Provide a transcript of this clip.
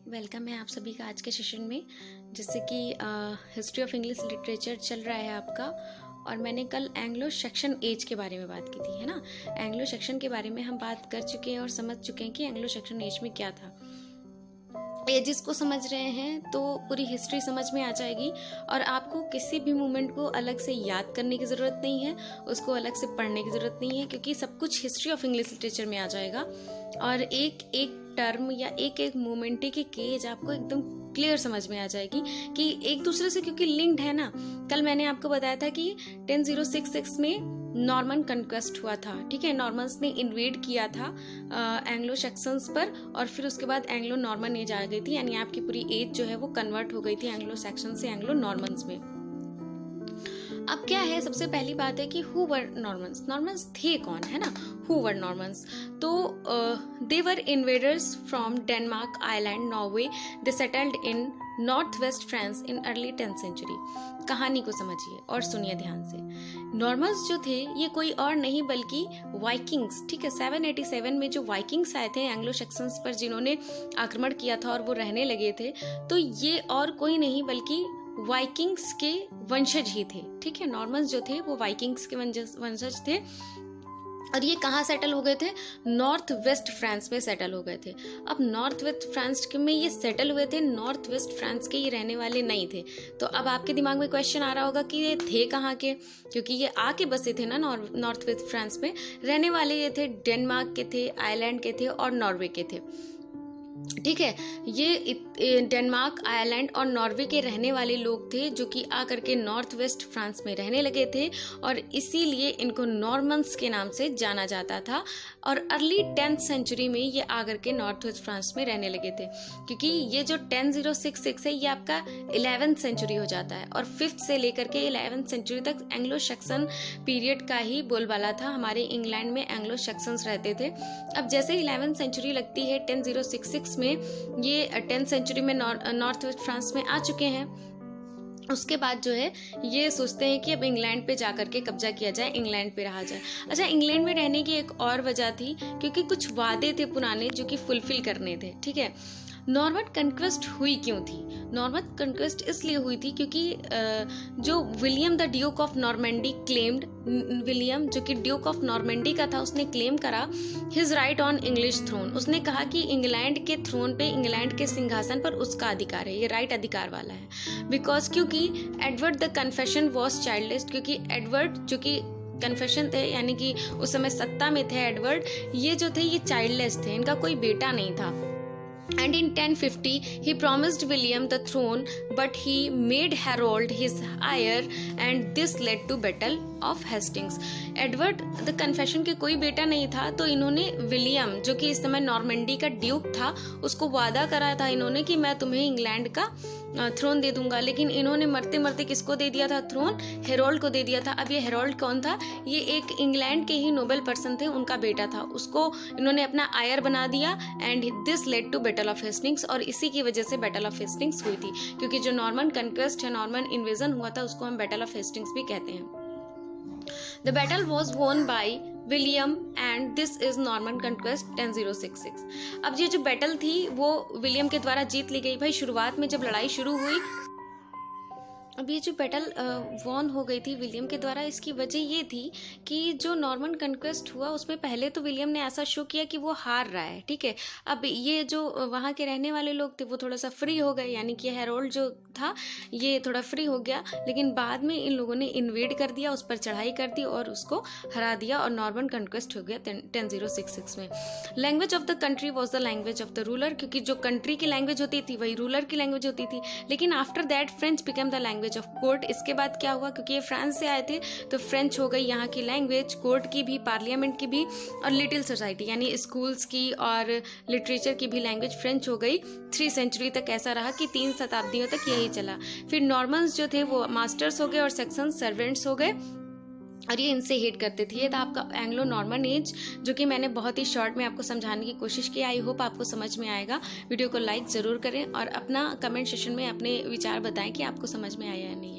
Welcome है आप सभी का आज के सेशन में। जैसे कि हिस्ट्री ऑफ इंग्लिश लिटरेचर चल रहा है आपका, और मैंने कल एंग्लो सेक्शन एज के बारे में बात की थी, है ना। एंग्लो सेक्शन के बारे में हम बात कर चुके हैं और समझ चुके हैं कि एंग्लो सेक्शन एज में क्या था। एजिस को समझ रहे हैं तो पूरी हिस्ट्री समझ में आ जाएगी, और आपको किसी भी मूवमेंट को अलग से याद करने की ज़रूरत नहीं है, उसको अलग से पढ़ने की ज़रूरत नहीं है, क्योंकि सब कुछ हिस्ट्री ऑफ इंग्लिश लिटरेचर में आ जाएगा। और एक एक टर्म या एक एक मूवमेंट की केज आपको एकदम क्लियर समझ में आ जाएगी कि एक दूसरे से क्योंकि लिंक्ड है ना। कल मैंने आपको बताया था कि 1066 में नॉर्मन कन्क्वेस्ट हुआ था, ठीक है। नॉर्मन्स ने इन्वेड किया था एंग्लो सेक्शंस पर, और फिर उसके बाद एंग्लो नॉर्मन एज आ गई थी, यानी आपकी पूरी एज जो है वो कन्वर्ट हो गई थी एंग्लो सेक्शन से एंग्लो नॉर्मन्स में। अब क्या है, सबसे पहली बात है कि हु वर नॉर्मन्स। नॉर्मन्स थे कौन, है ना। हु वर नॉर्मन्स, तो they were invaders from Denmark, Ireland, Norway. They settled in north west France in early 10th century. कहानी को समझिए और सुनिए ध्यान से। नॉर्मन्स जो थे ये कोई और नहीं बल्कि वाइकिंग्स, ठीक है। 787 में जो वाइकिंग्स आए थे एंग्लो सेक्शंस पर, जिन्होंने आक्रमण किया था और वो रहने लगे थे, तो ये और कोई नहीं बल्कि वाइकिंग्स के वंशज ही थे, ठीक है। नॉर्मन्स जो थे वो वाइकिंग्स के वंशज थे, और ये कहाँ सेटल हो गए थे? नॉर्थ वेस्ट फ्रांस में सेटल हो गए थे। अब नॉर्थ वेस्ट फ्रांस में ये सेटल हुए थे, नॉर्थ वेस्ट फ्रांस के ये रहने वाले नहीं थे। तो अब आपके दिमाग में क्वेश्चन आ रहा होगा कि ये थे कहाँ के, क्योंकि ये आके बसे थे ना नॉर्थ वेस्ट फ्रांस में। रहने वाले ये थे डेनमार्क के थे, आयरलैंड के थे और नॉर्वे के थे, ठीक है। ये डेनमार्क, आयरलैंड और नॉर्वे के रहने वाले लोग थे जो कि आकर के नॉर्थ वेस्ट फ्रांस में रहने लगे थे, और इसीलिए इनको नॉर्मन्स के नाम से जाना जाता था। और अर्ली 10th सेंचुरी में ये आकर के नॉर्थ वेस्ट फ्रांस में रहने लगे थे, क्योंकि ये जो 1066 है ये आपका 11th सेंचुरी हो जाता है, और 5th से लेकर के 11th सेंचुरी तक एंग्लो सेक्शन पीरियड का ही बोलबाला था। हमारे इंग्लैंड में एंग्लो सेक्शंस रहते थे। अब जैसे 11th सेंचुरी लगती है 1066 में, ये 10th सेंचुरी में नॉर्थ वेस्ट फ्रांस में आ चुके हैं। उसके बाद जो है ये सोचते हैं कि अब इंग्लैंड पे जाकर के कब्जा किया जाए, इंग्लैंड पे रहा जाए। अच्छा, इंग्लैंड में रहने की एक और वजह थी, क्योंकि कुछ वादे थे पुराने जो कि फुलफिल करने थे, ठीक है। नॉर्मन कन्क्वेस्ट हुई क्यों थी? नॉर्मन कन्क्वेस्ट इसलिए हुई थी क्योंकि जो William the Duke of Normandy claimed, William जो कि ड्यूक ऑफ नॉर्मेंडी का था, उसने क्लेम करा his right on English throne. उसने कहा कि इंग्लैंड के थ्रोन पे, इंग्लैंड के सिंहासन पर उसका अधिकार है, ये राइट अधिकार वाला है। बिकॉज क्योंकि Edward the confession was childless, क्योंकि एडवर्ड जो कि कन्फेशन थे, यानी कि उस समय सत्ता में थे एडवर्ड, ये जो थे ये चाइल्डलेस थे, इनका कोई बेटा नहीं था। And in 1050 he promised William the throne, but he made Harold his heir, and this led to Battle of Hastings. Edward the confession के कोई बेटा नहीं था, तो इन्होंने विलियम जो कि इस समय नॉर्मेंडी का ड्यूक था, उसको वादा करा था इन्होंने कि मैं तुम्हें इंग्लैंड का थ्रोन दे दूंगा। लेकिन इन्होंने मरते मरते किसको दे दिया था थ्रोन? हेरोल्ड को दे दिया था। अब ये हेरोल्ड कौन था? ये एक इंग्लैंड के ही नोबेल पर्सन थे, उनका बेटा था, उसको इन्होंने अपना आयर बना दिया, and this led to battle of Hastings. और इसी की वजह से बैटल ऑफ हेस्टिंग्स हुई थी, क्योंकि जो नॉर्मन कन्क्वेस्ट है, नॉर्मन इन्वेजन हुआ था, उसको हम बैटल ऑफ हेस्टिंग्स भी कहते हैं। The battle was won by William and this is Norman Conquest 1066। अब ये जो बैटल थी वो विलियम के द्वारा जीत ली गई। भाई शुरुआत में जब लड़ाई शुरू हुई, अब ये जो बैटल वॉन हो गई थी विलियम के द्वारा, इसकी वजह ये थी कि जो नॉर्मन कन्क्वेस्ट हुआ उसमें पहले तो विलियम ने ऐसा शो किया कि वो हार रहा है, ठीक है। अब ये जो वहाँ के रहने वाले लोग थे वो थोड़ा सा फ्री हो गए, यानी कि हेरोल्ड जो था ये थोड़ा फ्री हो गया, लेकिन बाद में इन लोगों ने इन्वेड कर दिया, उस पर चढ़ाई कर दी और उसको हरा दिया, और नॉर्मन कन्क्वेस्ट हो गया 1066 में। Language of the country was the language of the ruler, क्योंकि जो कंट्री की लैंग्वेज होती थी वही रूलर की लैंग्वेज होती थी। लेकिन after that French become the language of court. इसके बाद क्या हुआ, क्योंकि ये फ्रांस से आए थे तो फ्रेंच हो गई यहाँ की लैंग्वेज, कोर्ट की भी, पार्लियामेंट की भी, और लिटिल सोसाइटी यानी स्कूल्स की और लिटरेचर की भी लैंग्वेज फ्रेंच हो गई। 3 सेंचुरी तक ऐसा रहा कि 3 शताब्दियों तक यही चला। फिर नॉर्मन्स जो थे वो मास्टर्स हो गए और सेक्शंस सर्वेंट्स हो गए, और ये इनसे हेट करते थे। ये था आपका एंग्लो नॉर्मन एज, जो कि मैंने बहुत ही शॉर्ट में आपको समझाने की कोशिश की। आई होप आपको समझ में आएगा। वीडियो को लाइक ज़रूर करें और अपना कमेंट सेशन में अपने विचार बताएं कि आपको समझ में आया या नहीं।